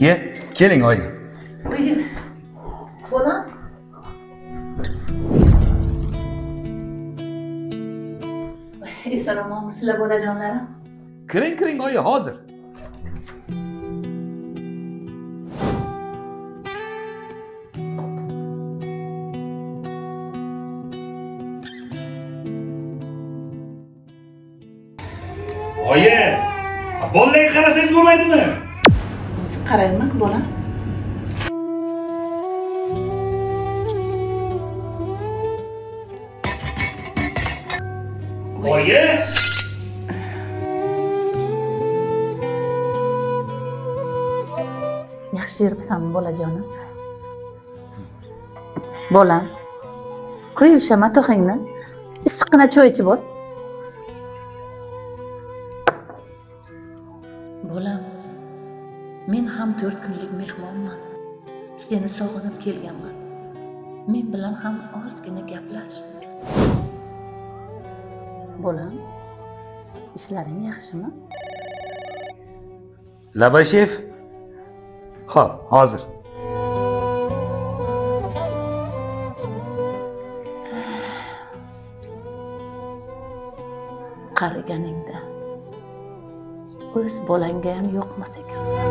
Ye, keling oyi. Buyur. Bolam. Assalomu sizlar bolajonlarim. Kiring oyi, hozir. Oyi, bolalarga qarasangiz bo'lmaydimi? O'zi qarayman-ku bolam. Oyi! Yaxshi yuribsanmi bolajonim? Bolam. Qo'y o'sha matoxingni. Issiqqina choy ichib ol. Bolam. Men ham 4 kunlik mehmonman. Seni sog'inib kelganman. Men bilan ham ozgina gaplash. Bolam. Ishlaring yaxshimi? Labay shef. Xo'p, hozir. Qariganingda o'z bolangga ham yo'qmas ekansan.